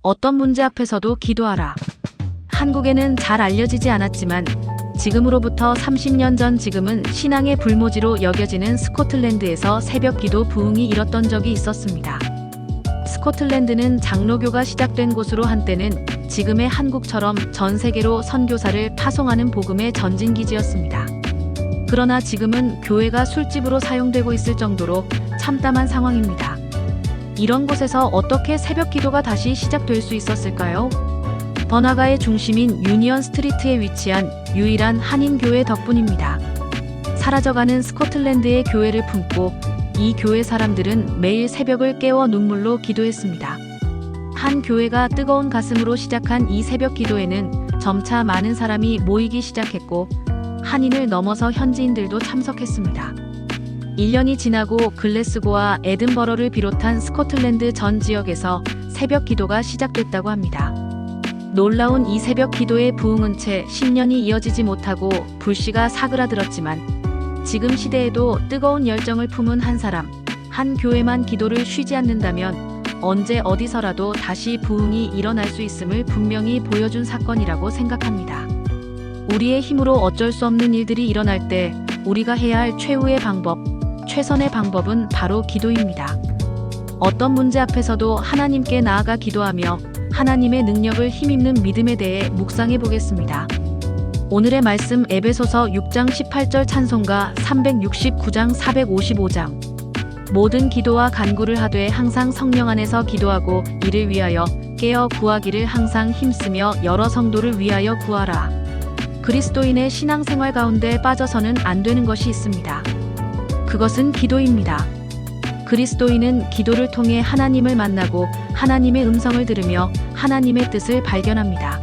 어떤 문제 앞에서도 기도하라. 한국에는 잘 알려지지 않았지만 지금으로부터 30년 전 지금은 신앙의 불모지로 여겨지는 스코틀랜드에서 새벽 기도 부흥이 일었던 적이 있었습니다. 스코틀랜드는 장로교가 시작된 곳으로 한때는 지금의 한국처럼 전 세계로 선교사를 파송하는 복음의 전진기지였습니다. 그러나 지금은 교회가 술집으로 사용되고 있을 정도로 참담한 상황입니다. 이런 곳에서 어떻게 새벽 기도가 다시 시작될 수 있었을까요? 번화가의 중심인 유니언 스트리트에 위치한 유일한 한인교회 덕분입니다. 사라져가는 스코틀랜드의 교회를 품고 이 교회 사람들은 매일 새벽을 깨워 눈물로 기도했습니다. 한 교회가 뜨거운 가슴으로 시작한 이 새벽 기도에는 점차 많은 사람이 모이기 시작했고 한인을 넘어서 현지인들도 참석했습니다. 1년이 지나고 글래스고와 에든버러를 비롯한 스코틀랜드 전 지역에서 새벽 기도가 시작됐다고 합니다. 놀라운 이 새벽 기도의 부흥은 채 10년이 이어지지 못하고 불씨가 사그라들었지만 지금 시대에도 뜨거운 열정을 품은 한 사람, 한 교회만 기도를 쉬지 않는다면 언제 어디서라도 다시 부흥이 일어날 수 있음을 분명히 보여준 사건이라고 생각합니다. 우리의 힘으로 어쩔 수 없는 일들이 일어날 때 우리가 해야 할 최후의 방법, 최선의 방법은 바로 기도입니다. 어떤 문제 앞에서도 하나님께 나아가 기도하며 하나님의 능력을 힘입는 믿음에 대해 묵상해 보겠습니다. 오늘의 말씀 에베소서 6장 18절 찬송가 369장 455장. 모든 기도와 간구를 하되 항상 성령 안에서 기도하고 이를 위하여 깨어 구하기를 항상 힘쓰며 여러 성도를 위하여 구하라. 그리스도인의 신앙생활 가운데 빠져서는 안 되는 것이 있습니다. 그것은 기도입니다. 그리스도인은 기도를 통해 하나님을 만나고 하나님의 음성을 들으며 하나님의 뜻을 발견합니다.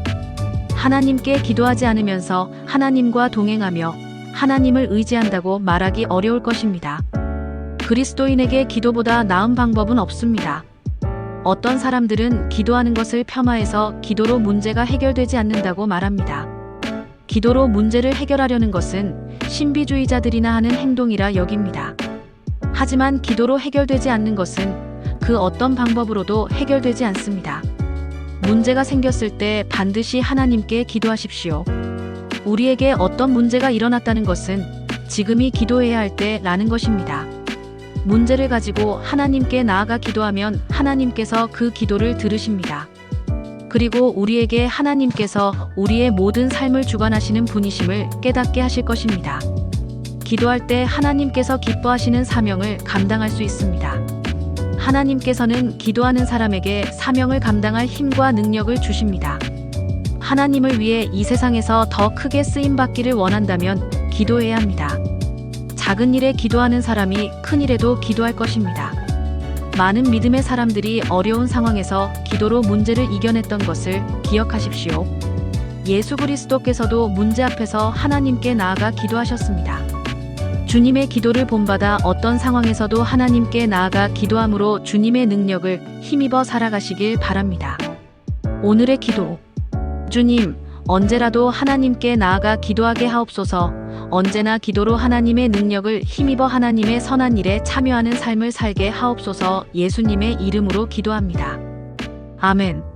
하나님께 기도하지 않으면서 하나님과 동행하며 하나님을 의지한다고 말하기 어려울 것입니다. 그리스도인에게 기도보다 나은 방법은 없습니다. 어떤 사람들은 기도하는 것을 폄하해서 기도로 문제가 해결되지 않는다고 말합니다. 기도로 문제를 해결하려는 것은 신비주의자들이나 하는 행동이라 여깁니다. 하지만 기도로 해결되지 않는 것은 그 어떤 방법으로도 해결되지 않습니다. 문제가 생겼을 때 반드시 하나님께 기도하십시오. 우리에게 어떤 문제가 일어났다는 것은 지금이 기도해야 할 때라는 것입니다. 문제를 가지고 하나님께 나아가 기도하면 하나님께서 그 기도를 들으십니다. 그리고 우리에게 하나님께서 우리의 모든 삶을 주관하시는 분이심을 깨닫게 하실 것입니다. 기도할 때 하나님께서 기뻐하시는 사명을 감당할 수 있습니다. 하나님께서는 기도하는 사람에게 사명을 감당할 힘과 능력을 주십니다. 하나님을 위해 이 세상에서 더 크게 쓰임받기를 원한다면 기도해야 합니다. 작은 일에 기도하는 사람이 큰 일에도 기도할 것입니다. 많은 믿음의 사람들이 어려운 상황에서 기도로 문제를 이겨냈던 것을 기억하십시오. 예수 그리스도께서도 문제 앞에서 하나님께 나아가 기도하셨습니다. 주님의 기도를 본받아 어떤 상황에서도 하나님께 나아가 기도함으로 주님의 능력을 힘입어 살아가시길 바랍니다. 오늘의 기도. 주님, 언제라도 하나님께 나아가 기도하게 하옵소서. 언제나 기도로 하나님의 능력을 힘입어 하나님의 선한 일에 참여하는 삶을 살게 하옵소서. 예수님의 이름으로 기도합니다. 아멘.